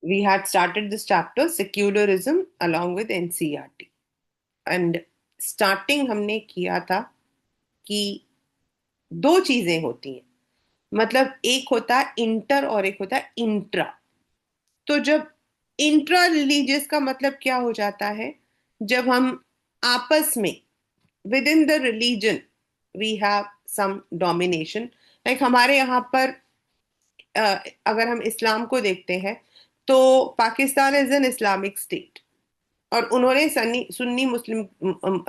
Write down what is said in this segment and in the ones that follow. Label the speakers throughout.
Speaker 1: we had started this chapter secularism along with NCERT and starting हमने किया था कि दो चीजें होती हैं, मतलब एक होता है इंटर और एक होता है इंट्रा। तो जब इंट्रा रिलीजियस का मतलब क्या हो जाता है, जब हम आपस में within the religion we have some domination. Like हमारे यहाँ पर अगर हम इस्लाम को देखते हैं तो Pakistan is an Islamic state और उन्होंने सन्नी सुन्नी मुस्लिम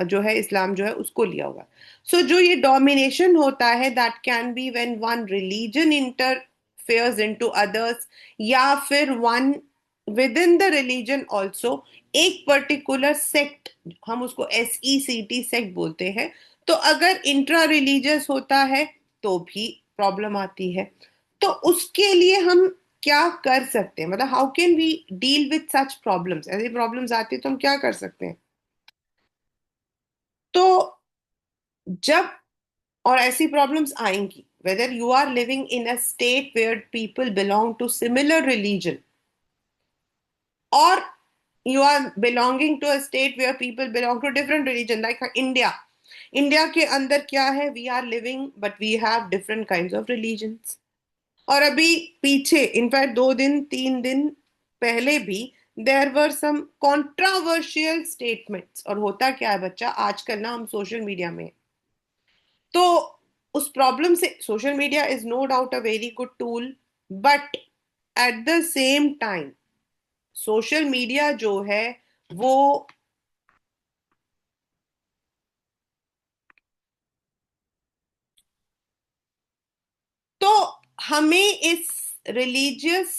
Speaker 1: जो है इस्लाम जो है उसको लिया हुआ। सो जो ये डोमिनेशन होता है that can be when one religion interferes into others, या फिर one with in the religion also एक पर्टिकुलर सेक्ट, हम उसको SECT सेक्ट बोलते हैं। तो अगर इंट्रा रिलीजियस होता है तो भी प्रॉब्लम आती है। तो उसके लिए हम क्या कर सकते हैं, मतलब how can we deal with such problems, ऐसी प्रॉब्लम्स आती है तो हम क्या कर सकते हैं। तो जब और ऐसी प्रॉब्लम्स आएंगी whether you are living in a state where people belong to similar religion or you are belonging to a state where people belong to different religion like India के अंदर क्या है, we are living but we have different kinds of religions. और अभी पीछे in fact 2 दिन 3 दिन पहले भी there were some controversial statements. और होता क्या है बच्चा, आजकल ना हम सोशल मीडिया में, तो उस प्रॉब्लम से social media is no doubt a very good tool, but at the same time social media जो है वो, तो हमें इस रिलीजियस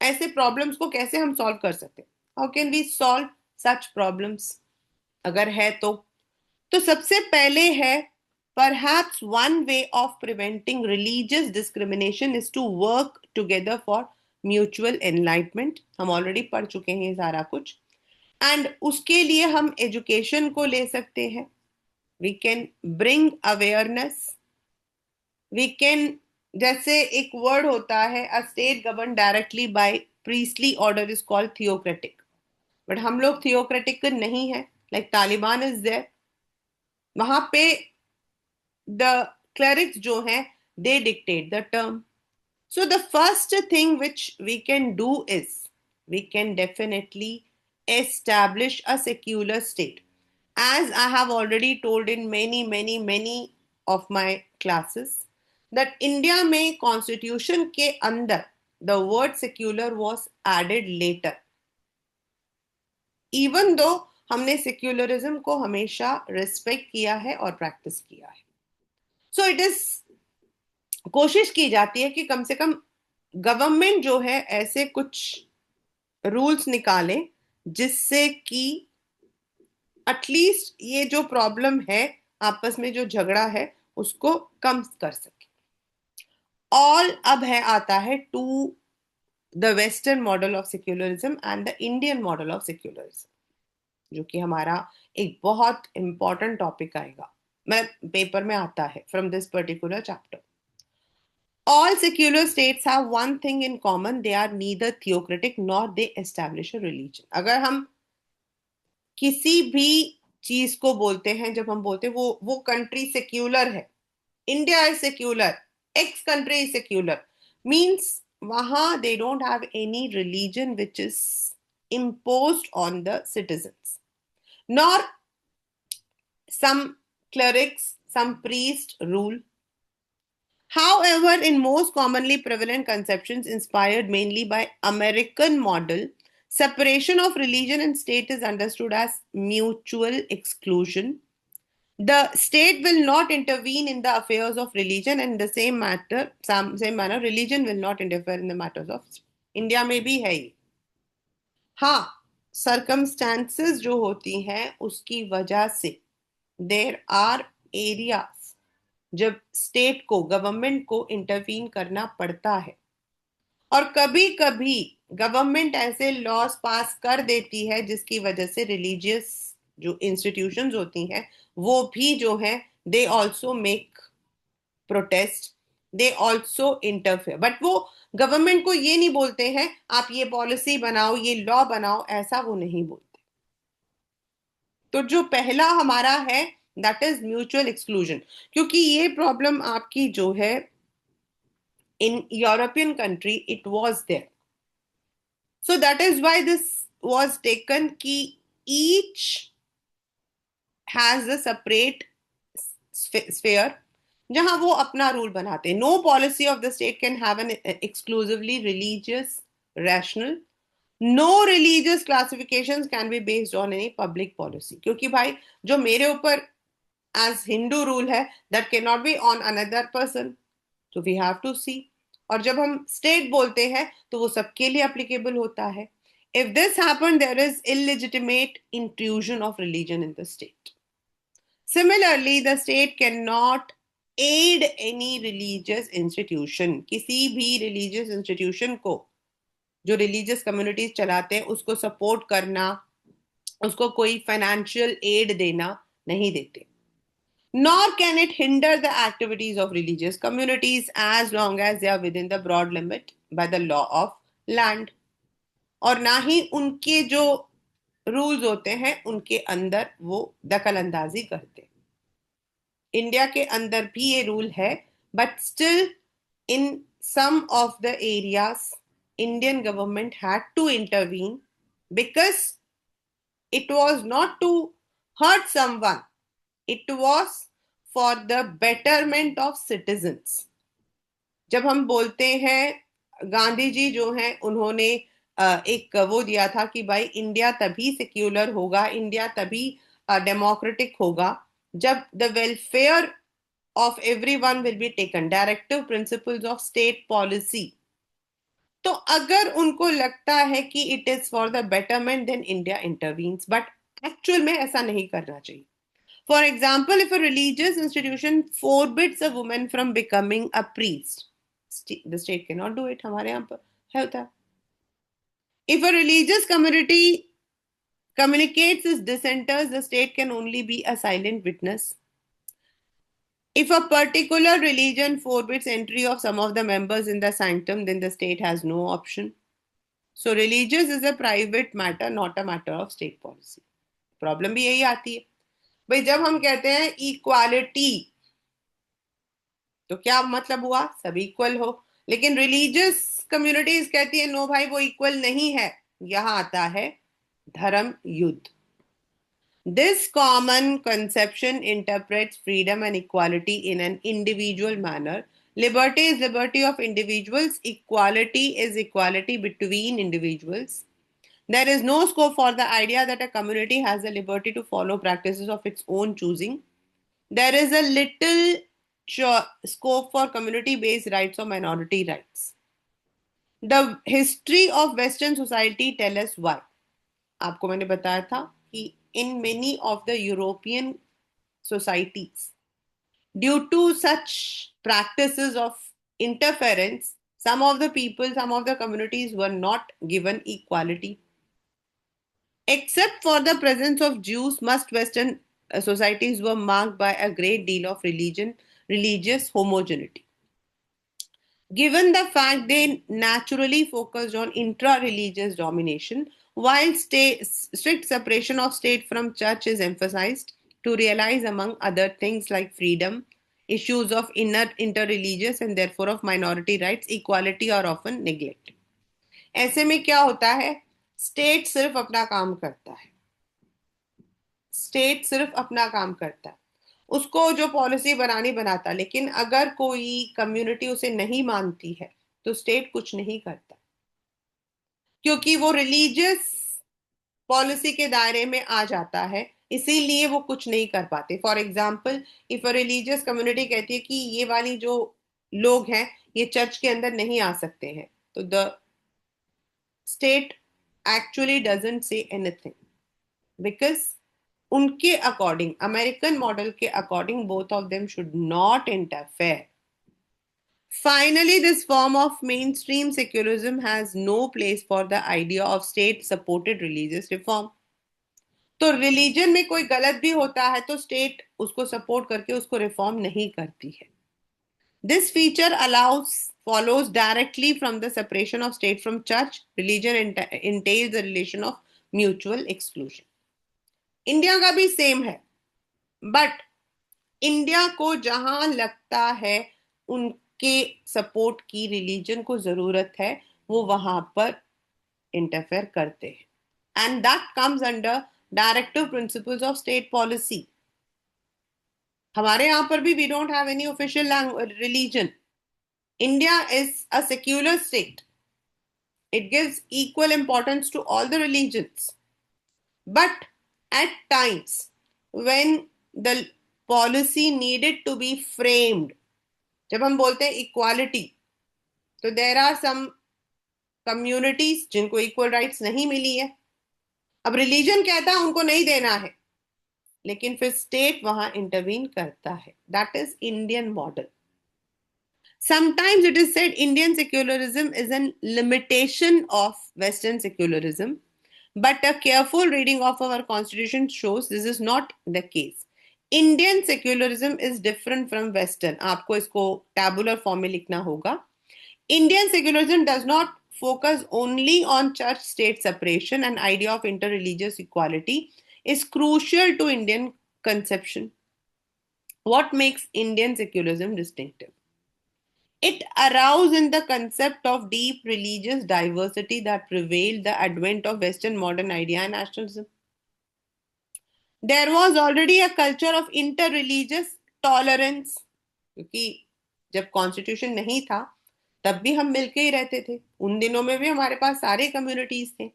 Speaker 1: ऐसे प्रॉब्लम्स को कैसे हम सॉल्व कर सकते हैं, how can we solve such problems अगर है तो सबसे पहले है, perhaps one way of preventing religious discrimination is to work together for mutual enlightenment। हम ऑलरेडी पढ़ चुके हैं ये सारा कुछ। एंड उसके लिए हम एजुकेशन को ले सकते हैं, we can bring awareness, we can, जैसे एक वर्ड होता है a state govern directly by priestly order is called theocratic, but हम लोग थियोक्रेटिक नहीं है। लाइक तालिबान इज देयर, वहां पे the clerics जो हैं they dictate the term। So the first thing which we can do is we can definitely establish a secular state, as I have already told in many of my classes that India में constitution के अंदर the word secular was added later, even though हमने secularism को हमेशा respect किया है और practice किया है। सो इट इज, कोशिश की जाती है कि कम से कम गवर्नमेंट जो है ऐसे कुछ रूल्स निकाले जिससे कि एटलीस्ट ये जो प्रॉब्लम है, आपस में जो झगड़ा है, उसको कम कर सके। ऑल अब है आता है to the western model of secularism and the Indian model of secularism, जो कि हमारा एक बहुत इंपॉर्टेंट टॉपिक आएगा, मैं पेपर में आता है from this particular chapter. All secular states have one thing in common, they are neither theocratic nor they establish a religion। अगर हम किसी भी चीज को बोलते हैं, जब हम बोलते हैं वो कंट्री सेक्युलर है, India is secular, X country is secular, means वहां they don't have any religion which is imposed on the citizens, nor some clerics, some priest rule। However, in most commonly prevalent conceptions inspired mainly by American model, separation of religion and state is understood as mutual exclusion। The state will not intervene in the affairs of religion, and in the same manner, religion will not interfere in the matters of India में भी है ये। हाँ, circumstances जो होती हैं उसकी वजह से there are areas जब स्टेट को, गवर्नमेंट को इंटरवीन करना पड़ता है, और कभी कभी गवर्नमेंट ऐसे लॉज पास कर देती है जिसकी वजह से रिलीजियस जो इंस्टीट्यूशंस होती हैं वो भी जो है they also make protest, they also interfere, but वो गवर्नमेंट को ये नहीं बोलते हैं आप ये पॉलिसी बनाओ, ये लॉ बनाओ, ऐसा वो नहीं बोलते। तो जो पहला हमारा है दैट इज म्यूचुअल एक्सक्लूजन, क्योंकि ये प्रॉब्लम आपकी जो है in European country it was there, so that is why this was taken कि each has a separate sphere जहां वो अपना रूल बनाते हैं। No policy of the state can have an exclusively religious rational, no religious classifications can be based on any public policy, क्योंकि भाई जो मेरे ऊपर एज हिंदू रूल है that can not be on another person, तो we have to सी। और जब हम स्टेट बोलते हैं तो वो सबके लिए एप्लीकेबल होता है। If this happen there is illegitimate intrusion of religion in the state. Similarly, the state cannot aid any religious institution, किसी भी religious institution को जो religious communities चलाते हैं उसको support करना, उसको कोई financial aid देना नहीं देते। Nor can it hinder the activities of religious communities as long as they are within the broad limit by the law of land. और ना ही उनके जो रूल्स होते हैं उनके अंदर वो दखल अंदाजी करते। इंडिया के अंदर भी ये रूल है, but still in some of the areas Indian government had to intervene because it was not to hurt someone, it was for the betterment of citizens. जब हम बोलते हैं गांधी जी जो हैं उन्होंने एक वो दिया था कि भाई इंडिया तभी सेक्युलर होगा, इंडिया तभी डेमोक्रेटिक होगा जब the welfare of everyone will be taken, directive principles of state policy। तो अगर उनको लगता है कि it is for the betterment then India intervenes, but actual में ऐसा नहीं करना चाहिए। For example, if a religious institution forbids a woman from becoming a priest, the state can not do it, हमारे यहाँ पर है होता है। If a religious community communicates its dissenters, the state can only be a silent witness। If a particular religion forbids entry of some of the members in the sanctum, then the state has no option। So religious is a private matter, not a matter of state policy। Problem भी यही आती है भाई, जब हम कहते हैं equality तो क्या मतलब हुआ, सब इक्वल हो, लेकिन रिलीजियस कम्युनिटीज कहती है नो भाई वो इक्वल नहीं है, यहां आता है धर्म युद्ध। This common conception interprets freedom and equality in an individual manner. Liberty is liberty of individuals, equality is equality between individuals. There is no scope for the idea that a community has the liberty to follow practices of its own choosing. There is a little scope for community based rights or minority rights. The history of Western society tell us why। आपको मैंने बताया था कि in many of the European societies, due to such practices of interference, some of the people, some of the communities were not given equality. Except for the presence of Jews, most Western societies were marked by a great deal of religious homogeneity. Given the fact they naturally focused on intra-religious domination, while strict separation of state from church is emphasized, to realize among other things like freedom, issues of interreligious and therefore of minority rights, equality are often neglected। ऐसे में क्या होता है, state सिर्फ अपना काम करता है, स्टेट सिर्फ अपना काम करता है, उसको जो पॉलिसी बनानी बनाता, लेकिन अगर कोई कम्युनिटी उसे नहीं मानती है तो स्टेट कुछ नहीं करता, क्योंकि वो रिलीजियस पॉलिसी के दायरे में आ जाता है, इसीलिए वो कुछ नहीं कर पाते। For example, if a religious community कहती है कि ये वाली जो लोग हैं ये चर्च के अंदर नहीं आ सकते हैं, तो the state actually doesn't say anything, because उनके अकॉर्डिंग, अमेरिकन मॉडल के according, both of them should not interfere. Finally, this form of mainstream secularism has no place for the idea of state supported religious reform। तो religion में कोई गलत भी होता है तो स्टेट उसको सपोर्ट करके उसको रिफॉर्म नहीं करती है। This feature follows directly from the separation of state from church. Religion entails the relation of mutual exclusion. India का भी सेम है, बट इंडिया को जहां लगता है उनके सपोर्ट की रिलीजन को जरूरत है, वो वहां पर इंटरफेयर करते हैं, and that comes under directive principles of state policy. हमारे यहां पर भी we don't have any official religion. India is a secular state. It gives equal importance to all the religions. But at times, when the policy needed to be framed, जब हम बोलते हैं equality, तो there are some communities जिनको equal rights नहीं मिली है. अब religion कहता है उनको नहीं देना है, लेकिन फिर स्टेट वहां इंटरवीन करता है. That is Indian model. Sometimes it is said Indian secularism is a limitation of Western secularism, but a careful reading of our constitution shows this is not the case. Indian secularism is different from Western. आपको इसको tabular form में लिखना होगा. Indian secularism does not focus only on church-state separation. An idea of interreligious equality is crucial to Indian conception. What makes Indian secularism distinctive? It arose in the concept of deep religious diversity that prevailed the advent of Western modern idea and nationalism. There was already a culture of interreligious tolerance, क्योंकि जब constitution नहीं था तब भी हम मिलके ही रहते थे. उन दिनों में भी हमारे पास सारे कम्युनिटीज थे.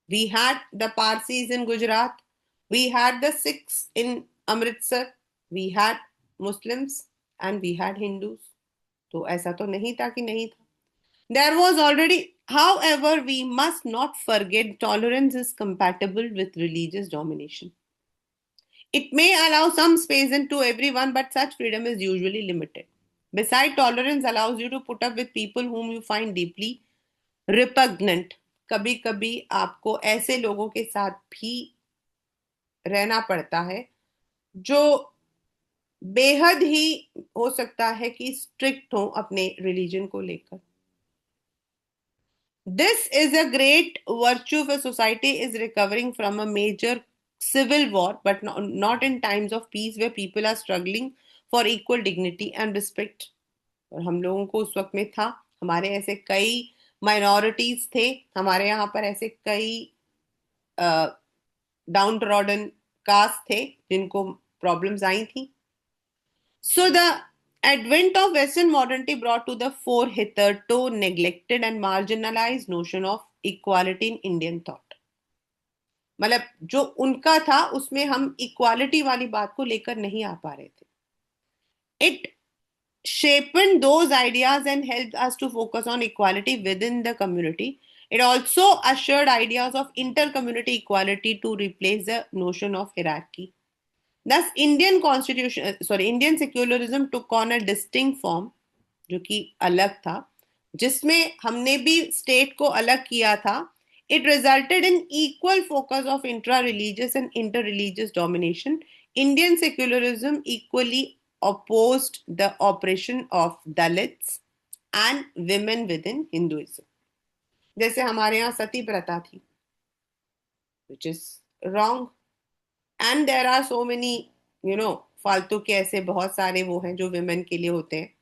Speaker 1: We had the Parsis in Gujarat, we had the Sikhs in Amritsar, we had Muslims and we had Hindus. तो ऐसा तो नहीं था कि नहीं था. There was already, however, we must not forget tolerance is compatible with religious domination. It may allow some space into everyone, but such freedom is usually limited. Besides, tolerance allows you to put up with people whom you find deeply repugnant. कभी कभी आपको ऐसे लोगों के साथ भी रहना पड़ता है जो बेहद ही हो सकता है कि स्ट्रिक्ट हो अपने रिलीजन को लेकर. This is a great virtue if a society is recovering from a major civil war, but not in times of peace where people are struggling for equal dignity and respect. और हम लोगों को उस वक्त में था, हमारे ऐसे कई माइनॉरिटीज थे, हमारे यहाँ पर ऐसे कई डाउन ट्रॉडन कास्ट थे जिनको प्रॉब्लम्स आई थी. So the advent of Western modernity brought to the fore hitherto neglected and marginalized notion of equality in Indian thought. मतलब जो उनका था उसमें हम इक्वालिटी वाली बात को लेकर नहीं आ पा रहे थे. It shaped those ideas and helped us to focus on equality within the community. It also assured ideas of inter-community equality to replace the notion of hierarchy. Thus, Indian secularism took on a distinct form, जो कि अलग था, जिसमें हमने भी state को अलग किया था. It resulted in equal focus of intra-religious and inter-religious domination. Indian secularism equally opposed the oppression of Dalits and women within Hinduism. जैसे हमारे यहाँ सती प्रथा थी, which is wrong. And there are so many फालतू के ऐसे बहुत सारे वो हैं जो विमेन के लिए होते हैं,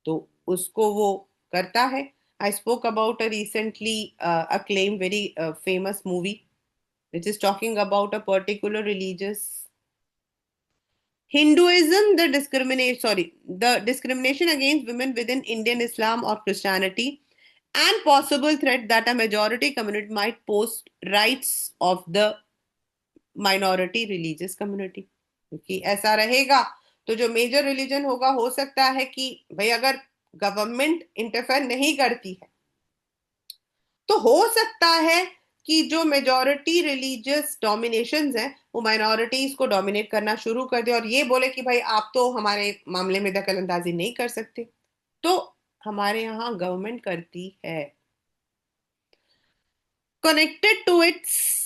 Speaker 1: तो उसको वो करता है. I spoke about a recently acclaimed very famous movie which is talking about a particular religious Hinduism. The discrimination against women within Indian Islam or Christianity, and possible threat that a majority community might pose rights of the minority religious community. क्योंकि ऐसा रहेगा तो जो major religion होगा, हो सकता है कि भाई अगर गवर्नमेंट इंटरफेयर नहीं करती है तो हो सकता है कि जो मेजॉरिटी रिलीजियस डोमिनेशंस हैं वो माइनॉरिटीज को डोमिनेट करना शुरू कर दे और ये बोले कि भाई आप तो हमारे मामले में दखल अंदाजी नहीं कर सकते. तो हमारे यहाँ गवर्नमेंट करती है. Connected to its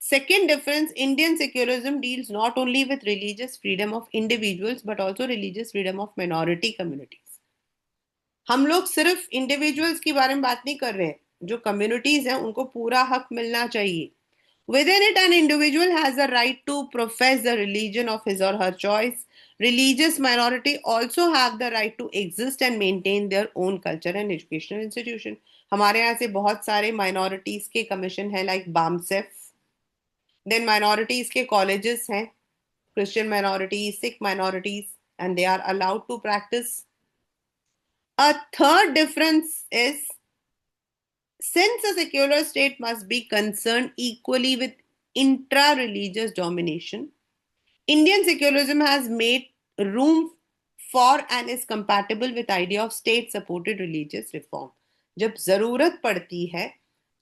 Speaker 1: Second difference, Indian secularism deals not only with religious freedom of individuals but also religious freedom of minority communities. हम लोग सिर्फ इंडिविजुअल्स के बारे में बात नहीं कर रहे हैं, जो कम्युनिटीज हैं उनको पूरा हक मिलना चाहिए. Within it, an individual has the right to profess the religion of his or her choice. Religious minority also have the right to exist and maintain their own culture and educational institution. हमारे यहाँ से बहुत सारे minorities के commission है, like BAMSEF. Then minorities के colleges हैं, Christian minorities, Sikh minorities, and they are allowed to practice. A third difference is, since a secular state must be concerned equally with intra-religious domination, Indian secularism has made room for and is compatible with idea of state-supported religious reform. जब जरूरत पड़ती है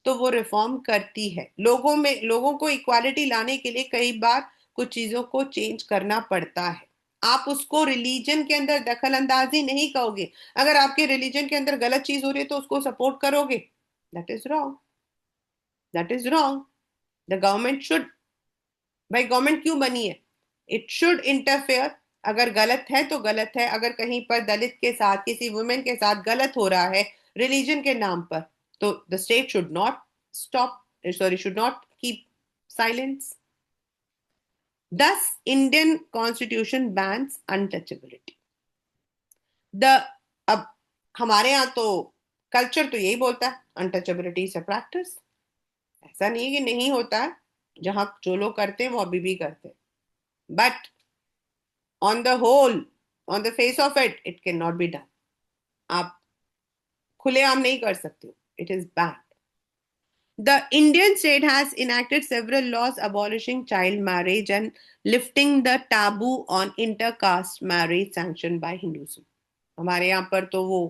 Speaker 1: तो वो reform करती है. लोगों को इक्वालिटी लाने के लिए कई बार कुछ चीजों को चेंज करना पड़ता है. आप उसको रिलीजन के अंदर दखल अंदाजी नहीं कहोगे. अगर आपके रिलीजन के अंदर गलत चीज हो रही है तो उसको सपोर्ट करोगे. That is wrong. That is wrong. The government should, भाई गवर्नमेंट क्यों बनी है? It should interfere. अगर गलत है तो गलत है. अगर कहीं पर दलित के साथ, किसी वुमेन के साथ गलत हो रहा है रिलीजन के नाम पर, तो the state should not stop, sorry, should not keep silence. Thus, Indian Constitution bans untouchability. The अब हमारे यहाँ तो कल्चर तो यही बोलता है अनटचेबिलिटी इज अ प्रैक्टिस. ऐसा नहीं है कि नहीं होता है, जहां जो लोग करते हैं वो अभी भी करते हैं. But on the whole, on the face of it, it can not be done. आप खुलेआम नहीं कर सकते हो. It is bad. The Indian state has enacted several laws abolishing child marriage and lifting the taboo on intercaste marriage sanctioned by Hinduism. हमारे यहाँ पर तो वो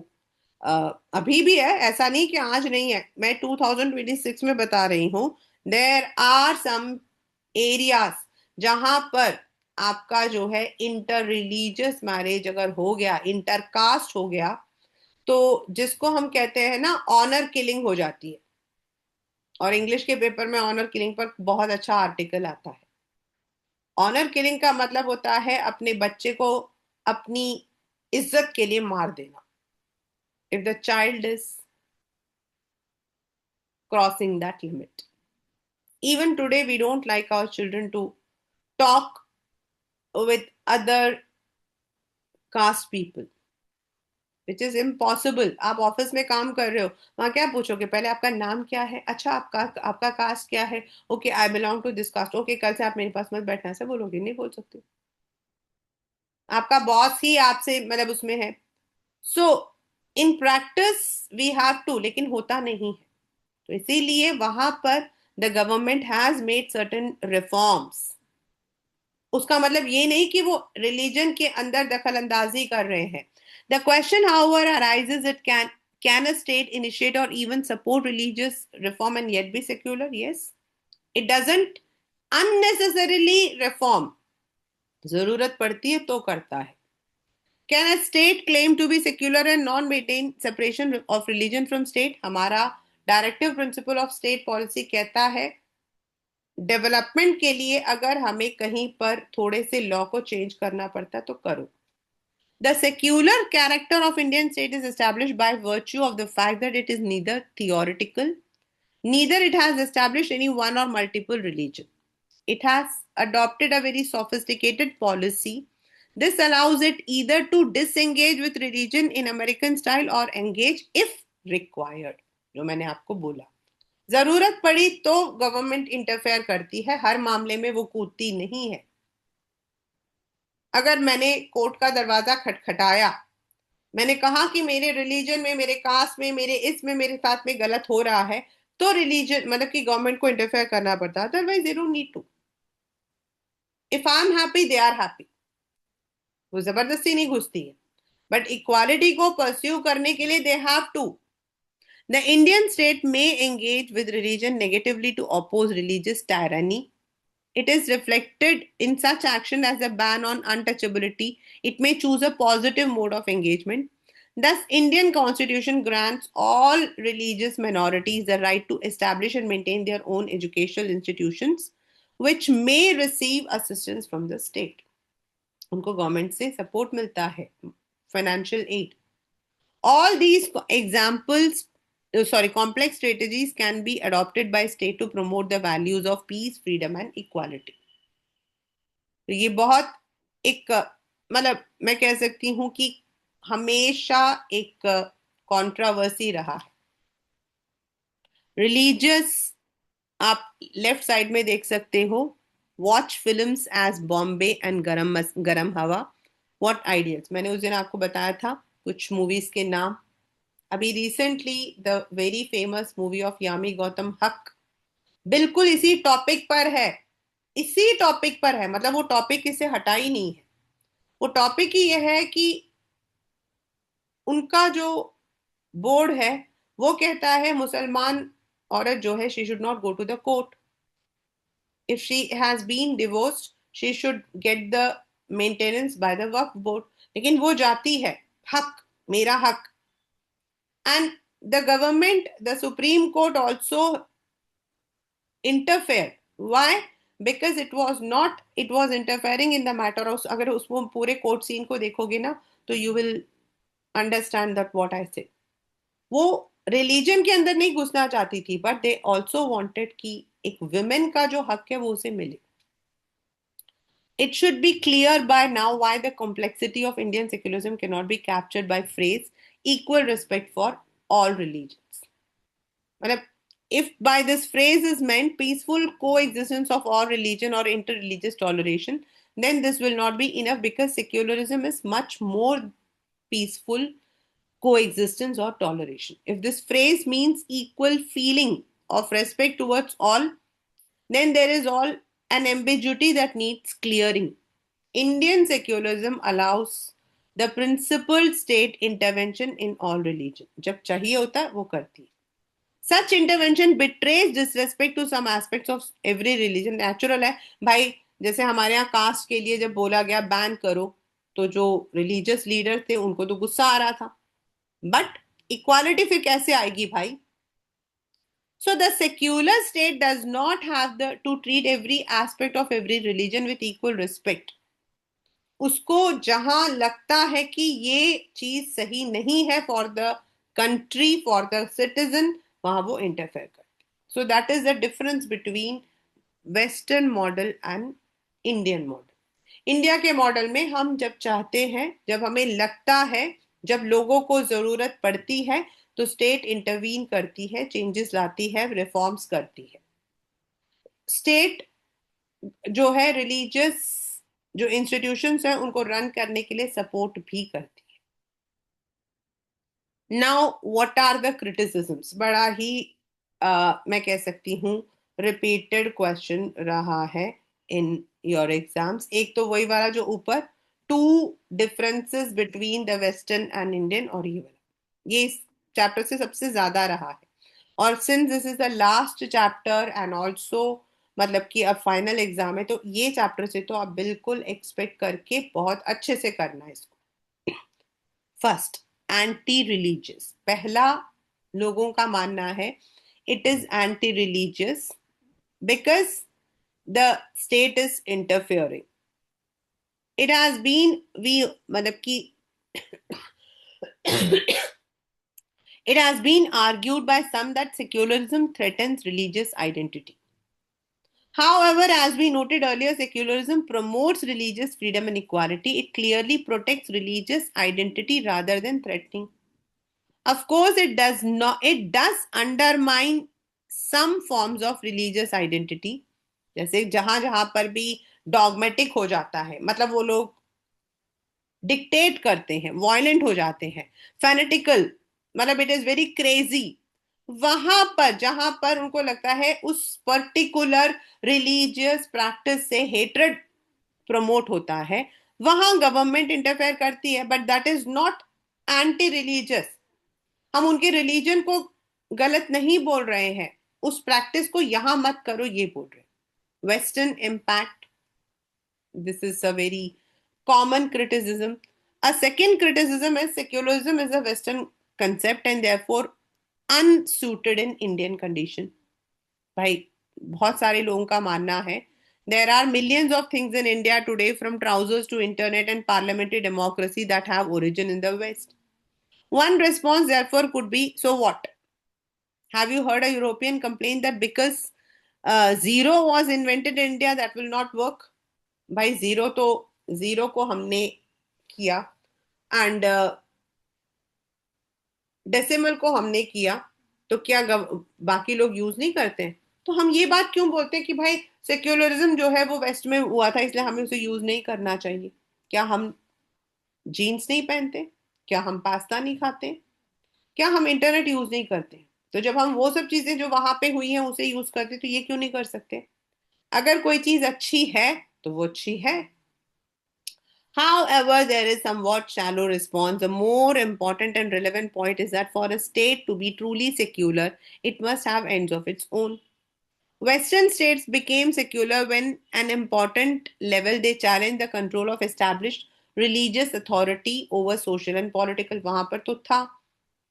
Speaker 1: अभी भी है, ऐसा नहीं कि आज नहीं है. मैं 2026 में बता रही हूँ. There are some areas जहां पर आपका जो है इंटर रिलीजियस मैरिज अगर हो गया, इंटरकास्ट हो गया, तो जिसको हम कहते हैं ना ऑनर किलिंग हो जाती है. और इंग्लिश के पेपर में ऑनर किलिंग पर बहुत अच्छा आर्टिकल आता है. ऑनर किलिंग का मतलब होता है अपने बच्चे को अपनी इज्जत के लिए मार देना. If the child is crossing that limit. Even today we don't like our children to talk with other caste people, which is impossible. आप ऑफिस में काम कर रहे हो, वहां क्या पूछोगे? पहले आपका नाम क्या है? अच्छा, आपका कास्ट क्या है? Okay, I belong to this caste. Okay, कल से आप मेरे पास मत बैठना. ऐसे बोलोगे? नहीं बोल सकते. आपका बॉस ही आपसे मतलब उसमें है. So in practice we have to, लेकिन होता नहीं है. तो इसीलिए वहां पर the government has made certain reforms. उसका मतलब ये नहीं कि वो रिलीजन के अंदर दखल अंदाजी कर रहे हैं. The question, however, arises that can a state initiate or even support religious reform and yet be secular? Yes. It doesn't unnecessarily reform. जरूरत पड़ती है तो करता है. Can a state claim to be secular and non-maintain separation of religion from state? हमारा directive principle of state policy कहता है development के लिए अगर हमें कहीं पर थोड़े से लॉ को चेंज करना पड़ता तो करो. The secular character of Indian state is established by virtue of the fact that it is neither theoretical, neither it has established any one or multiple religion. It has adopted a very sophisticated policy. This allows it either to disengage with religion in American style or engage if required. जो मैंने आपको बोला, जरूरत पड़ी तो government interfere करती है, हर मामले में वो कूदती नहीं है. अगर मैंने कोर्ट का दरवाजा खटखटाया, मैंने कहा कि मेरे रिलीजन में, मेरे कास्ट में, मेरे इसमें मेरे साथ में गलत हो रहा है, तो रिलीजन मतलब कि गवर्नमेंट को इंटरफेयर करना पड़ता है. Otherwise they don't need to. If I am happy, they are happy. वो जबरदस्ती नहीं घुसती है. बट इक्वालिटी को परस्यू करने के लिए they have to. The Indian state may engage with religion negatively to oppose religious tyranny. It is reflected in such action as a ban on untouchability. It may choose a positive mode of engagement. Thus, Indian Constitution grants all religious minorities the right to establish and maintain their own educational institutions. which may receive assistance from the state. उनको government से support मिलता है, financial aid. All these examples, sorry, complex strategies can be adopted by state to promote the values of peace, freedom and equality. तो ये बहुत एक मतलब मैं कह सकती हूँ कि हमेशा एक कंट्रोवर्सी रहा है. रिलीजियस, आप लेफ्ट साइड में देख सकते हो, watch films as Bombay and Garam Hava, what ideals. मैंने उस दिन आपको बताया था कुछ मूवीज के नाम. अभी recently the very famous movie of Yami Gautam, Haq, बिल्कुल इसी टॉपिक पर है. इसी टॉपिक पर है, मतलब वो टॉपिक इससे हटा ही नहीं है. वो टॉपिक ही यह है कि उनका जो बोर्ड है वो कहता है मुसलमान औरत जो है, she should not go to the court. If she has been divorced, she should get the maintenance by the Waqf board. लेकिन वो जाती है, हक, मेरा हक. And the government, the supreme court also interfere. Why? Because it was interfering in the matter of, अगर उस पूरे कोर्ट सीन को देखोगे ना तो you will understand that what I say. वो रिलीजन के अंदर नहीं घुसना चाहती थी, बट दे ऑल्सो वॉन्टेड कि एक विमेन का जो हक है वो उसे मिले. It should be clear by now why the complexity of Indian secularism cannot be captured by phrase equal respect for all religions. मतलब, if by this phrase is meant peaceful coexistence of all religion or interreligious toleration, then this will not be enough, because secularism is much more peaceful coexistence or toleration. If this phrase means equal feeling of respect towards all, then there is all an ambiguity that needs clearing. Indian secularism allows the principled state intervention in all religion. जब चाहिए होता है वो करती है. Such intervention betrays disrespect to some aspects of every religion. Natural है भाई, जैसे हमारे यहाँ कास्ट के लिए जब बोला गया बैन करो, तो जो रिलीजियस लीडर थे उनको तो गुस्सा आ रहा था. बट इक्वालिटी फिर कैसे आएगी भाई? So the secular state does not have to treat every aspect of every religion with equal respect. उसको जहां लगता है कि ये चीज सही नहीं है for the country, for the citizen, वहां वो इंटरफेयर करते. सो that is the difference between western model and Indian model. India के मॉडल में हम जब चाहते हैं, जब हमें लगता है, जब लोगों को जरूरत पड़ती है, तो स्टेट इंटरवीन करती है, चेंजेस लाती है, रिफॉर्म्स करती है. स्टेट जो है रिलीजियस जो इंस्टीट्यूशंस हैं उनको रन करने के लिए सपोर्ट भी करती है. Now what are the criticisms? बड़ा ही मैं कह सकती हूँ रिपीटेड क्वेश्चन रहा है इन योर एग्जाम्स. एक तो वही वाला जो ऊपर, two differences between the western and Indian, और ये वाला, ये इस चैप्टर से सबसे ज्यादा रहा है. और since this is the last chapter and also मतलब कि अब फाइनल एग्जाम है, तो ये चैप्टर से तो आप बिल्कुल एक्सपेक्ट करके बहुत अच्छे से करना है इसको. First, anti religious. पहला, लोगों का मानना है it is anti religious because the state is interfering. It has been, we मतलब कि it has been argued by some that secularism threatens religious identity. However, as we noted earlier, secularism promotes religious freedom and equality. It clearly protects religious identity rather than threatening. Of course, it does undermine some forms of religious identity. जैसे जहां जहां पर भी dogmatic हो जाता है, मतलब वो लोग डिक्टेट करते हैं, वायलेंट हो जाते हैं, फैनेटिकल, मतलब इट इज वेरी क्रेजी. वहां पर जहां पर उनको लगता है उस पर्टिकुलर रिलीजियस प्रैक्टिस से हेट्रेड प्रमोट होता है, वहां गवर्नमेंट इंटरफेयर करती है. But that is not anti religious. हम उनके रिलीजन को गलत नहीं बोल रहे हैं, उस प्रैक्टिस को यहां मत करो ये बोल रहे हैं. Western impact, this is a very common criticism. A second criticism is secularism is a Western concept and therefore unsuited in Indian condition. भाई बहुत सारे लोगों का मानना है There are millions of things in India today, from trousers to internet and parliamentary democracy, that have origin in the West. One response, therefore, could be, so what? Have you heard a European complain that because zero was invented in India, that will not work? भाई zero तो zero को हमने किया, and decimal को हमने किया, तो क्या बाकी लोग यूज नहीं करते हैं? तो हम ये बात क्यों बोलते हैं कि भाई सेक्युलरिज्म जो है वो वेस्ट में हुआ था इसलिए हमें उसे यूज नहीं करना चाहिए? क्या हम जीन्स नहीं पहनते? क्या हम पास्ता नहीं खाते? क्या हम इंटरनेट यूज नहीं करते? तो जब हम वो सब चीजें जो वहां पे हुई हैं उसे यूज करते, तो ये क्यों नहीं कर सकते? अगर कोई चीज अच्छी है तो वो अच्छी है. However, there is somewhat shallow response. The more important and relevant point is that for a state to be truly secular, it must have ends of its own. Western states became secular when an important level they challenged the control of established religious authority over social and political. वहां पर तो था.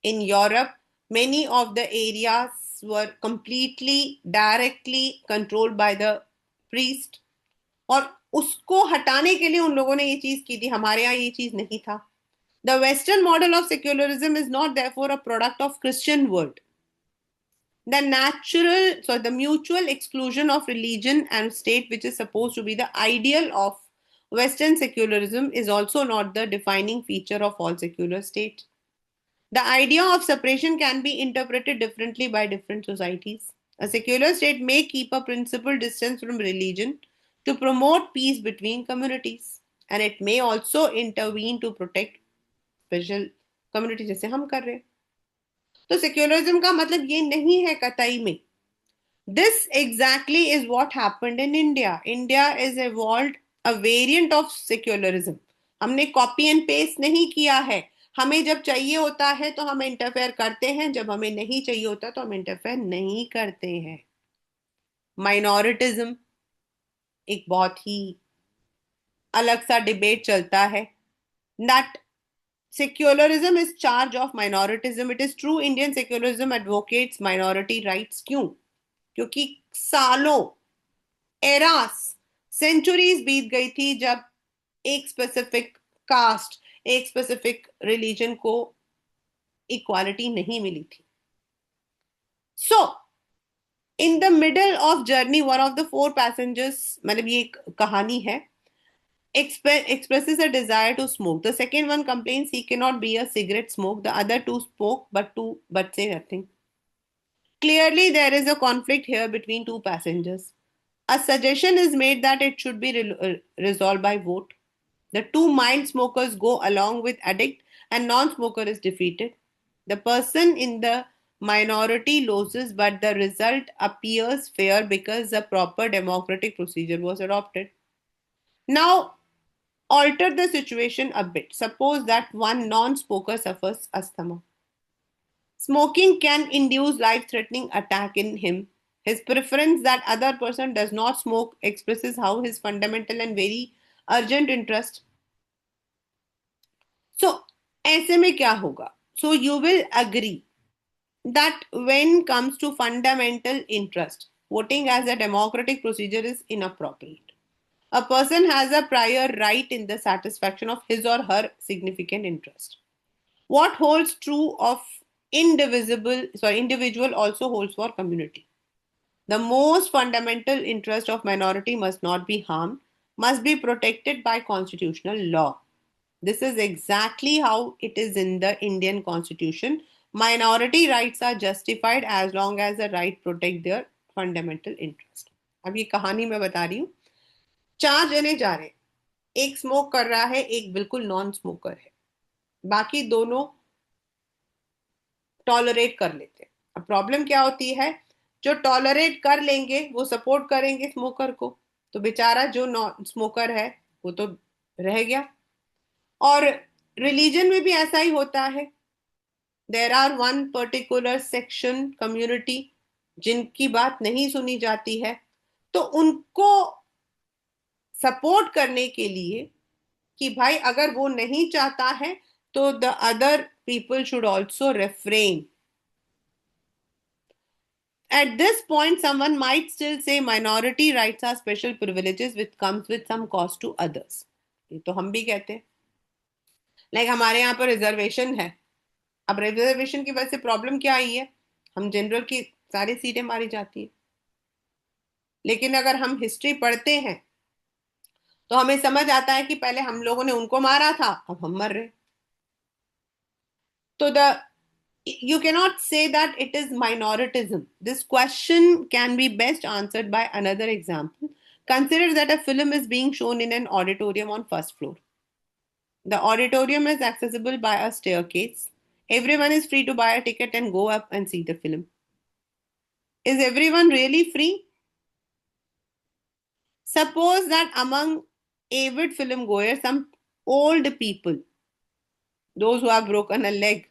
Speaker 1: In Europe, many of the areas were completely, directly controlled by the priest. और उसको हटाने के लिए उन लोगों ने ये चीज की थी. हमारे यहाँ ये चीज नहीं था. The Western model of secularism is not therefore a product of Christian world. The mutual exclusion of religion and state, which is supposed to be the ideal of Western secularism, is also not the defining feature of all secular states. The idea of separation can be interpreted differently by different societies. A secular state may keep a principled distance from religion to promote peace between communities, and it may also intervene to protect special communities, जैसे हम कर रहे हैं. तो secularism का मतलब ये नहीं है कतई में. This exactly is what happened in India. India is evolved a variant of secularism. हमने कॉपी एंड पेस्ट नहीं किया है. हमें जब चाहिए होता है तो हम इंटरफेयर करते हैं, जब हमें नहीं चाहिए होता तो हम इंटरफेयर नहीं करते हैं. माइनॉरिटिज्म एक बहुत ही अलग सा डिबेट चलता है. That secularism is charge of minoritism. It is true Indian secularism advocates minority rights. क्यों? क्योंकि सालों, एरास, सेंचुरीज बीत गई थी जब एक स्पेसिफिक कास्ट, एक स्पेसिफिक रिलीजन को इक्वालिटी नहीं मिली थी. So in the middle of journey one of the four passengers, मतलब ये एक कहानी है, expresses a desire to smoke. The second one complains he cannot be a cigarette smoke. The other two spoke but say nothing. Clearly, there is a conflict here between two passengers. A suggestion is made that it should be resolved by vote. The two mild smokers go along with addict, and non-smoker is defeated. The person in the minority loses, but the result appears fair because the proper democratic procedure was adopted. Now, alter the situation a bit. Suppose that one non-smoker suffers asthma. Smoking can induce life-threatening attack in him. His preference that other person does not smoke expresses how his fundamental and very urgent interest. So, ऐसे में क्या होगा? So you will agree that when comes to fundamental interest, voting as a democratic procedure is inappropriate. A person has a prior right in the satisfaction of his or her significant interest. What holds true of individual also holds for community. The most fundamental interest of minority must not be harmed, must be protected by constitutional law. This is exactly how it is in the Indian constitution. Minority rights are justified as long as the right protect their fundamental interest. अब ये कहानी मैं बता रही हूँ. चार जने जा रहे हैं, एक स्मोक कर रहा है, एक बिल्कुल नॉन स्मोकर है, बाकी दोनों टॉलरेट कर लेते हैं. अब प्रॉब्लम क्या होती है? जो टॉलरेट कर लेंगे वो सपोर्ट करेंगे स्मोकर को, तो बेचारा जो नॉन स्मोकर है वो तो रह गया. और रिलीजन में भी ऐसा ही होता है. There are one particular section community जिनकी बात नहीं सुनी जाती है, तो उनको सपोर्ट करने के लिए कि भाई अगर वो नहीं चाहता है तो the other people should also refrain. At this point someone might still say minority rights are special privileges which comes with some cost to others. ये तो हम भी कहते हैं, लाइक हमारे यहाँ पर रिजर्वेशन है। अब रिजर्वेशन की वजह से प्रॉब्लम क्या आई है, हम जनरल की सारी सीटें मारी जाती है। लेकिन अगर हम हिस्ट्री पढ़ते हैं तो हमें समझ आता है कि पहले हम लोगों ने उनको मारा था, अब हम मर रहे। तो the you cannot say that it is minoritism. This question can be best answered by another example. Consider that a film is being shown in an auditorium on first floor. The auditorium is accessible by a staircase. Everyone is free to buy a ticket and go up and see the film. Is everyone really free? Suppose that among avid film goers, some old people, those who have broken a leg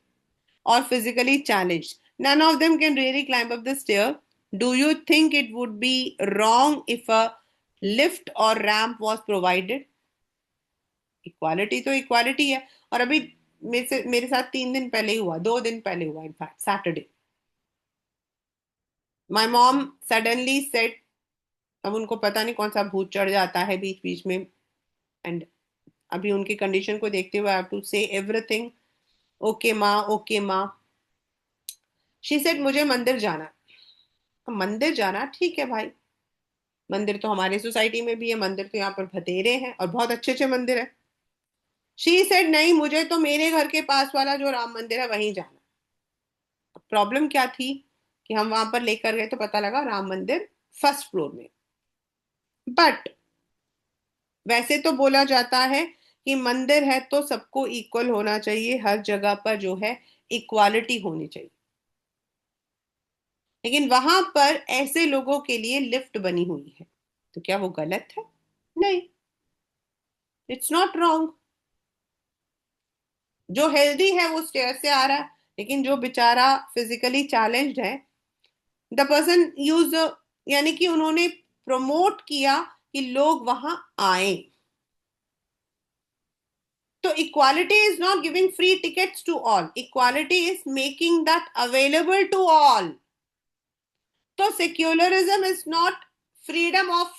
Speaker 1: or physically challenged, none of them can really climb up the stair. Do you think it would be wrong if a lift or ramp was provided? Equality तो equality है। और अभी मेरे साथ 3 दिन पहले ही हुआ, 2 दिन पहले हुआ, in fact Saturday. My mom suddenly said, अब उनको पता नहीं कौन सा भूत चढ़ जाता है बीच बीच में, एंड अभी उनकी कंडीशन को देखते हुए आई हैव टू से एवरीथिंग, ओके माँ, ओके माँ। शी सेड मुझे मंदिर जाना है। मंदिर जाना ठीक है भाई, मंदिर तो हमारी सोसाइटी में भी है, मंदिर तो यहाँ पर बथेरे हैं और बहुत अच्छे अच्छे मंदिर है। शी सेड नहीं, मुझे तो मेरे घर के पास वाला जो राम मंदिर है वहीं जाना। प्रॉब्लम क्या थी कि हम वहां पर लेकर गए तो पता लगा राम मंदिर फर्स्ट फ्लोर में। बट वैसे तो बोला जाता है कि मंदिर है तो सबको इक्वल होना चाहिए, हर जगह पर जो है इक्वालिटी होनी चाहिए। लेकिन वहां पर ऐसे लोगों के लिए लिफ्ट बनी हुई है, तो क्या वो गलत है? नहीं, इट्स नॉट रॉन्ग। जो हेल्दी है वो स्टेयर से आ रहा है, लेकिन जो बेचारा फिजिकली चैलेंज्ड है, द पर्सन यूज, यानी कि उन्होंने प्रमोट किया कि लोग वहां आए। तो equality is not giving free tickets to all, equality is making that available to all. तो secularism is not freedom of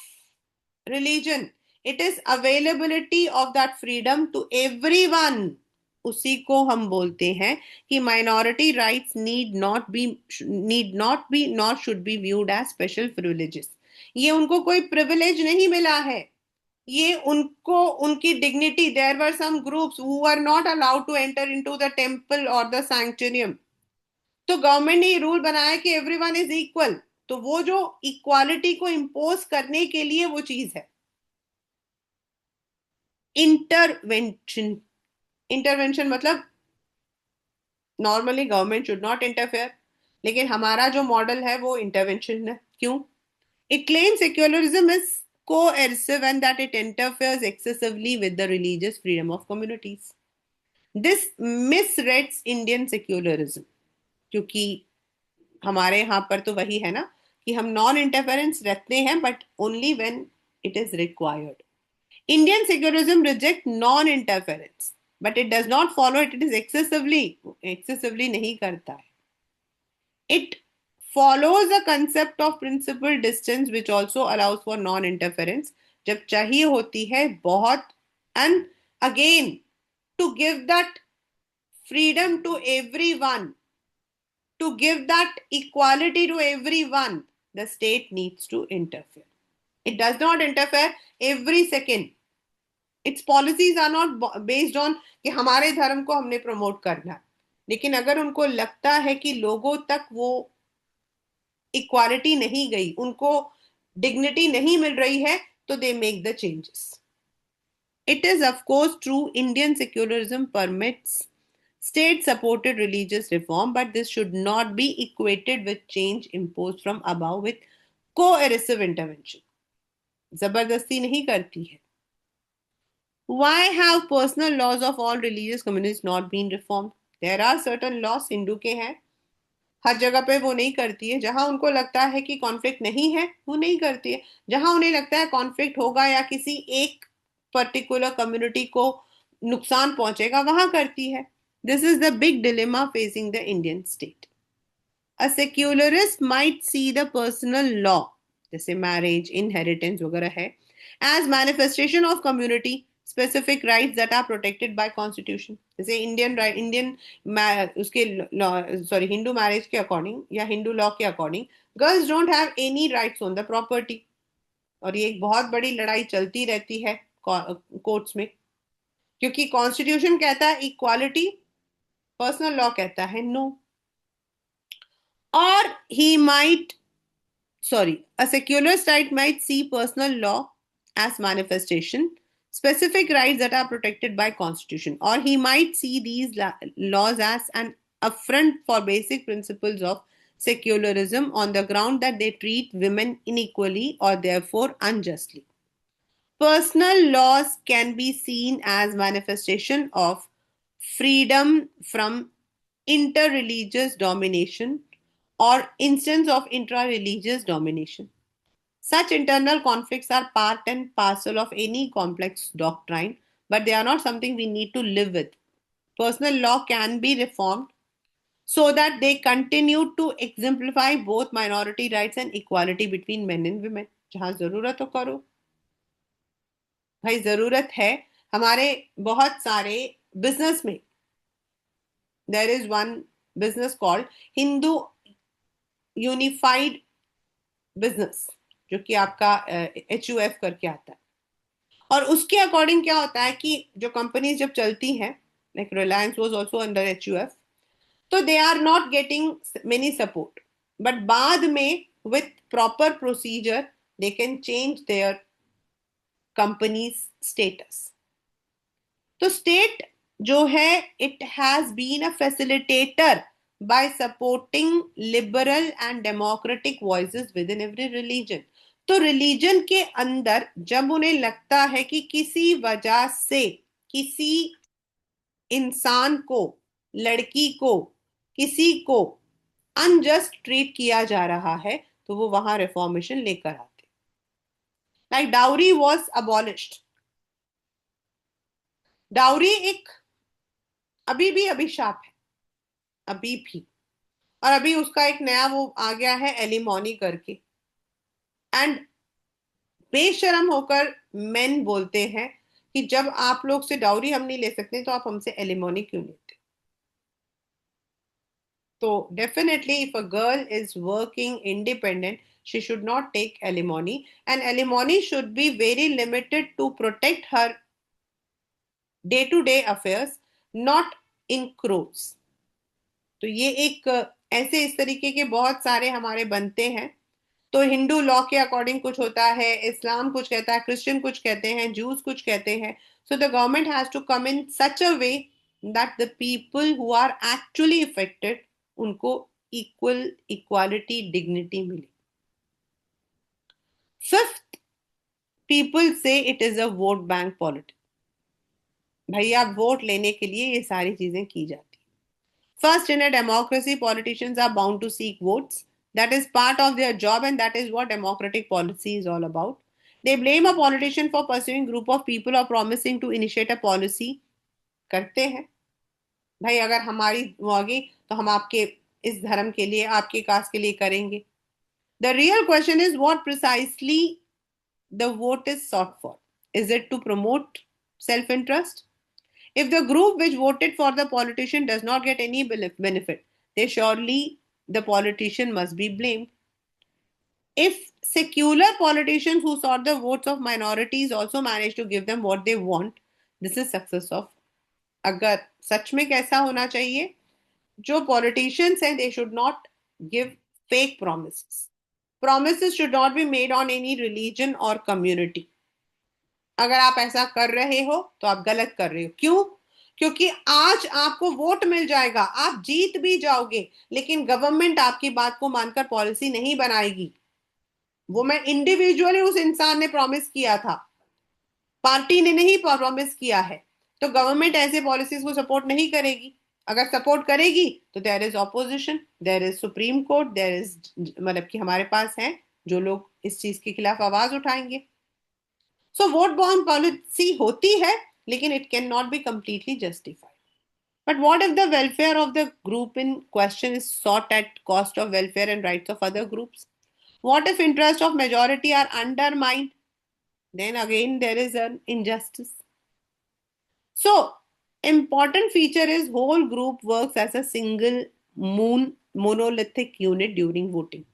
Speaker 1: religion, it is availability of that freedom to everyone. उसी को हम बोलते हैं कि minority rights need not be not should be viewed as special privileges. ये उनको कोई प्रिविलेज नहीं मिला है, ये उनको उनकी dignity. There were some groups who are not allowed to enter into the temple और द सैंक्चुरियम। तो गवर्नमेंट ने ये रूल बनाया कि एवरीवन इज इक्वल, तो वो जो इक्वालिटी को इंपोज करने के लिए वो चीज है इंटरवेंशन। इंटरवेंशन मतलब normally government should not interfere, लेकिन हमारा जो मॉडल है वो इंटरवेंशन है। क्यों? It claim secularism is coercive and that it interferes excessively with the religious freedom of communities. This misreads Indian secularism, क्योंकि हमारे यहाँ पर तो वही है ना कि हम नॉन इंटरफेरेंस रखते हैं, but only when it is required. Indian secularism reject non interference, but it does not follow it is excessively नहीं करता है। It follows a concept of principal distance which also allows for non-interference जब चाहिए होती है बहुत, and again to give that freedom to everyone, to give that equality to everyone, the state needs to interfere. It does not interfere every second. Its policies are not based on कि हमारे धर्म को हमने promote करना है, लेकिन अगर उनको लगता है कि लोगों तक वो इक्वालिटी नहीं गई, उनको डिग्निटी नहीं मिल रही है, तो they make the changes. It is of course true Indian secularism permits state supported religious reform, but this should not be equated with change imposed from above with coercive intervention. जबरदस्ती नहीं करती है। Why have personal laws of all religious communities not been reformed? There are certain laws, Hindu के हैं, हर जगह पे वो नहीं करती है। जहां उनको लगता है कि कॉन्फ्लिक्ट नहीं है वो नहीं करती है, जहां उन्हें लगता है कॉन्फ्लिक्ट होगा या किसी एक पर्टिकुलर कम्युनिटी को नुकसान पहुंचेगा वहां करती है। This is the big dilemma facing the Indian state. A secularist might see the personal law, जैसे marriage, inheritance वगैरह है, as manifestation of community specific rights that are protected by constitution. जैसे इंडियन राइट, उसके sorry Hindu marriage के according या Hindu law के according girls don't have any rights on the property. और ये एक बहुत बड़ी लड़ाई चलती रहती है कोर्ट्स में, क्योंकि कॉन्स्टिट्यूशन कहता है इक्वालिटी, पर्सनल लॉ कहता है नो. और he might a secularist right might see personal law as manifestation, specific rights that are protected by constitution, or he might see these laws as an affront for basic principles of secularism on the ground that they treat women unequally or therefore unjustly. Personal laws can be seen as manifestation of freedom from interreligious domination or instance of intra-religious domination. Such internal conflicts are part and parcel of any complex doctrine, but they are not something we need to live with. Personal law can be reformed so that they continue to exemplify both minority rights and equality between men and women. जहां जरूरत हो करो भाई, जरूरत है. हमारे बहुत सारे बिजनेस में there is one business called Hindu unified business, जो कि आपका HUF करके आता है. और उसके अकॉर्डिंग क्या होता है कि जो कंपनीज जब चलती हैं, like Reliance was also under HUF, तो they are not getting many support, but बाद में with proper procedure they can change their companies status. तो स्टेट जो है it has been a facilitator by supporting liberal and democratic voices within every religion. तो religion के अंदर जब उन्हें लगता है कि किसी वजह से किसी इंसान को, लड़की को, किसी को अनजस्ट ट्रीट किया जा रहा है, तो वो वहां रिफॉर्मेशन लेकर आते. Like dowry was abolished. Dowry एक अभी भी अभिशाप है, अभी भी. और अभी उसका एक नया वो आ गया है एलिमोनी करके. एंड बेशरम होकर मेन बोलते हैं कि जब आप लोग से डाउरी हम नहीं ले सकते तो आप हमसे एलिमोनी क्यों लेते. तो definitely if a girl is working independent she should not take alimony, and alimony should be very limited to protect her day to day affairs, not in crores. तो ये एक ऐसे इस तरीके के बहुत सारे हमारे बनते हैं. तो हिंदू लॉ के अकॉर्डिंग कुछ होता है, इस्लाम कुछ कहता है, क्रिश्चियन कुछ कहते हैं, जूस कुछ कहते हैं. So the government has to come in such a way that the people who are actually affected उनको इक्वल इक्वालिटी डिग्निटी मिले. Fifth, people say it is a vote bank politics. भैया vote लेने के लिए ये सारी चीजें की जाती. First, in a democracy, politicians are bound to seek votes. That is part of their job, and that is what democratic policy is all about. They blame a politician for pursuing group of people or promising to initiate a policy. करते हैं भाई, अगर हमारी वो होगी तो हम आपके इस धर्म के लिए, आपके कास्ट के लिए करेंगे. The real question is what precisely the vote is sought for. Is it to promote self-interest? If the group which voted for the politician does not get any benefit, then surely the politician must be blamed. If secular politicians who sought the votes of minorities also manage to give them what they want, this is success of. अगर सच में कैसा होना चाहिए, जो politicians हैं they should not give fake promises. Promises should not be made on any religion or community. अगर आप ऐसा कर रहे हो तो आप गलत कर रहे हो. क्यों? क्योंकि आज आपको वोट मिल जाएगा, आप जीत भी जाओगे, लेकिन गवर्नमेंट आपकी बात को मानकर पॉलिसी नहीं बनाएगी. वो मैं इंडिविजुअली उस इंसान ने प्रॉमिस किया था, पार्टी ने नहीं प्रॉमिस किया है. तो गवर्नमेंट ऐसे पॉलिसीज को सपोर्ट नहीं करेगी. अगर सपोर्ट करेगी तो there is opposition, there is supreme court, there is, मतलब कि हमारे पास हैं जो लोग इस चीज के खिलाफ आवाज उठाएंगे. सो वोट बॉन्ड पॉलिसी होती है, लेकिन it can not be completely justified. But what if the welfare of the group in question is sought at cost of welfare and rights of other groups? What if interests of majority are undermined? Then again there is an injustice. So, important feature is whole group works as a single monolithic unit during voting.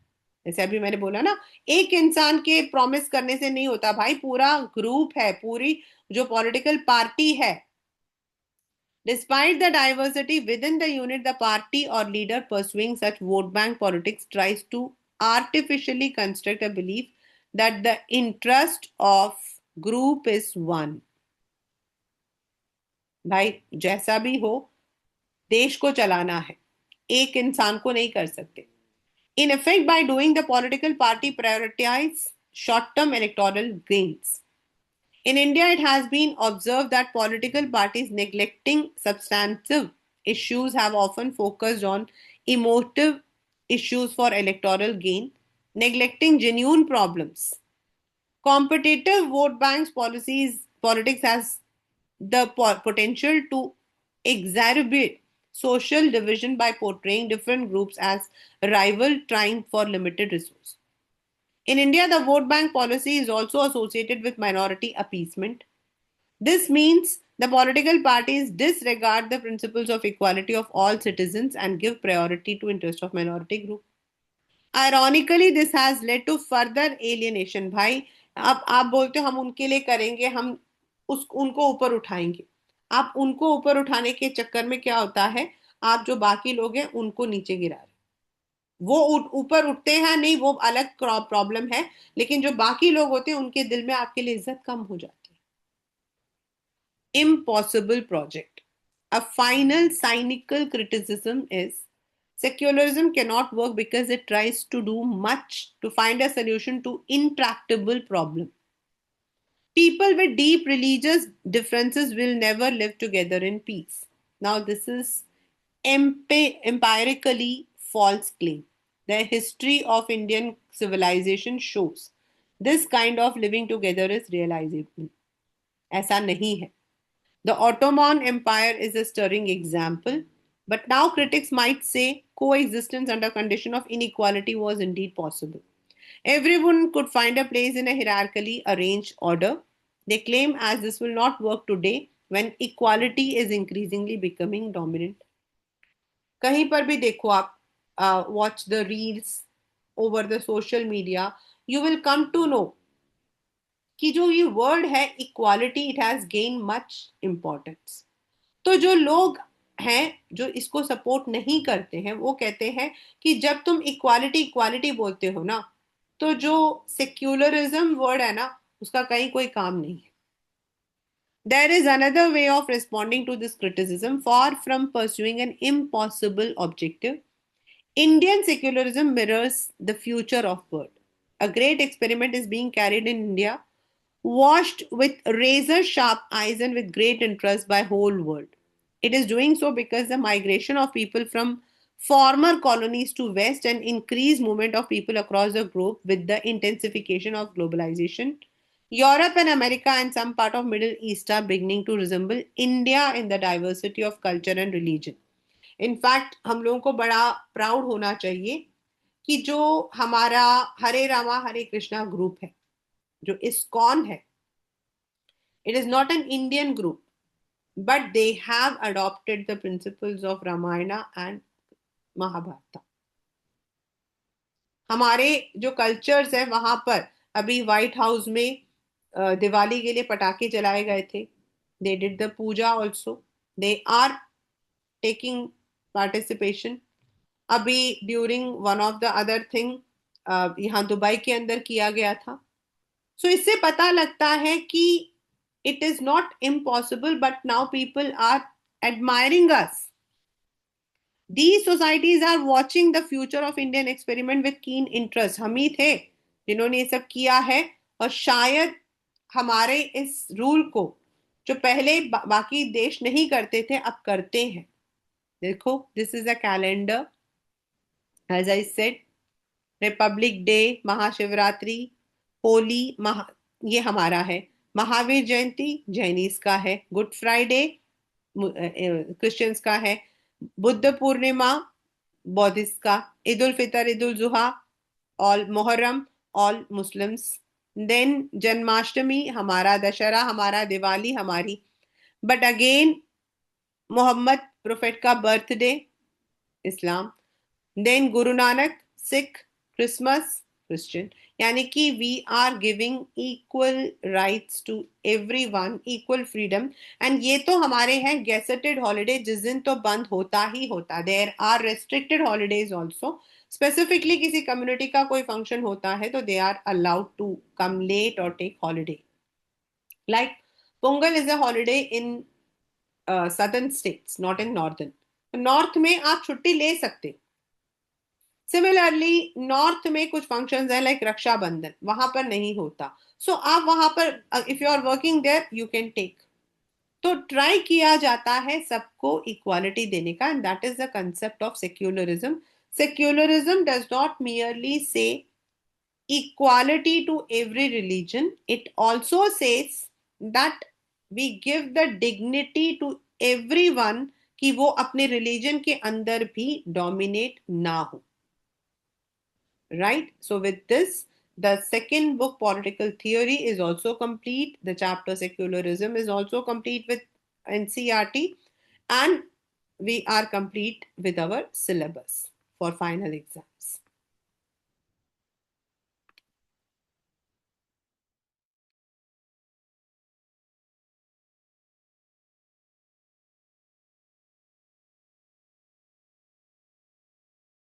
Speaker 1: जैसे अभी मैंने बोला ना, एक इंसान के promise करने से नहीं होता भाई, पूरा ग्रुप है, पूरी जो पॉलिटिकल पार्टी है. Despite the diversity within the unit, the party or leader pursuing such vote bank politics tries to artificially construct a belief that the interest of group is one. भाई जैसा भी हो, देश को चलाना है, एक इंसान को नहीं कर सकते. In effect, by doing the political party prioritize short-term electoral gains. In India, it has been observed that political parties neglecting substantive issues have often focused on emotive issues for electoral gain, neglecting genuine problems. Competitive vote banks politics has the potential to exacerbate social division by portraying different groups as rival trying for limited resource. In India, the vote bank policy is also associated with minority appeasement. This means the political parties disregard the principles of equality of all citizens and give priority to interest of minority group. Ironically, this has led to further alienation. भाई अब आप बोलते हो हम उनके लिए करेंगे, हम उनको ऊपर उठाएंगे. आप उनको ऊपर उठाने के चक्कर में क्या होता है, आप जो बाकी लोग हैं उनको नीचे गिरा रहे. वो ऊपर उठते हैं नहीं, वो अलग प्रॉब्लम है, लेकिन जो बाकी लोग होते हैं उनके दिल में आपके लिए इज्जत कम हो जाती है. Impossible project. A final cynical criticism is secularism cannot work because it tries to do much to find a solution to intractable problem. People with deep religious differences will never live together in peace. Now, this is empirically false claim. The history of Indian civilization shows this kind of living together is realizable. ऐसा नहीं है. The Ottoman Empire is a stirring example, but now critics might say coexistence under condition of inequality was indeed possible. Everyone could find a place in a hierarchically arranged order. They claim as this will not work today when equality is increasingly becoming dominant. कहीं पर भी देखो आप, watch the reels over the social media, you will come to know कि जो ये word है equality, it has gain much importance. तो जो लोग हैं जो इसको सपोर्ट नहीं करते हैं वो कहते हैं कि जब तुम इक्वालिटी इक्वालिटी बोलते हो ना, तो जो सेक्युलरिज्म वर्ड है ना उसका कहीं कोई काम नहीं है. There is another way of responding to this criticism. Far from pursuing an impossible objective, Indian secularism mirrors the future of world. A great experiment is being carried in India, watched with razor sharp eyes and with great interest by whole world. It is doing so because the migration of people from former colonies to west and increased movement of people across the globe with the intensification of globalization. Europe and America and some part of Middle East are beginning to resemble India in the diversity of culture and religion. In fact हम लोगों को बड़ा proud होना चाहिए कि जो हमारा हरे रामा हरे Krishna group है, जो इस्कॉन है, it is not an Indian group, but they have adopted the principles of Ramayana and Mahabharata. हमारे जो कल्चर्स है वहां पर अभी व्हाइट हाउस में दिवाली के लिए पटाखे जलाए गए थे. They did the puja also. They are taking participation. अभी during one of the other thing यहाँ दुबई के अंदर किया गया था. सो इससे पता लगता है कि it is not impossible, but now people are admiring us. These societies are watching the future of Indian experiment with keen interest. हम ही थे जिन्होंने ये सब किया है, और शायद हमारे इस रूल को जो पहले बाकी देश नहीं करते थे अब करते हैं. देखो, this is a calendar. As I said, Republic day, Mahashivratri, Holi, ये हमारा है. महावीर जयंती जैनीस का है. गुड फ्राइडे क्रिश्चियंस का है, बुद्ध पूर्णिमा बौद्धिस्ट का, Eid ul Fitr, Eid ul Zuha all, Muharram all Muslims, then Janmashtami हमारा, दशहरा हमारा, दिवाली हमारी, बट अगेन मोहम्मद प्रोफेट का birthday Islam, then Guru Nanak Sikh, Christmas Christian. यानी कि we are giving equal rights to every one, equal freedom. And ये तो हमारे हैं गेसेटेड हॉलीडे, जिस दिन तो बंद होता ही होता। There are restricted holidays also. Specifically किसी कम्युनिटी का कोई फंक्शन होता है तो they are allowed to come late और take holiday. Like Pongal is a holiday in southern states, not in northern. North में आप छुट्टी ले सकते। सिमिलरली नॉर्थ में कुछ फंक्शंस हैं लाइक रक्षाबंधन, वहां पर नहीं होता। सो आप वहां पर if you are working there you can take. तो ट्राई किया जाता है सबको इक्वालिटी देने का, and that is the concept of secularism. Secularism does not merely say equality to every religion, it also says that we give the dignity to everyone कि वो अपने रिलीजन के अंदर भी डोमिनेट ना हो। Right? So, with this, the second book, Political Theory, is also complete. The chapter Secularism is also complete with NCRT, and we are complete with our syllabus for final exams.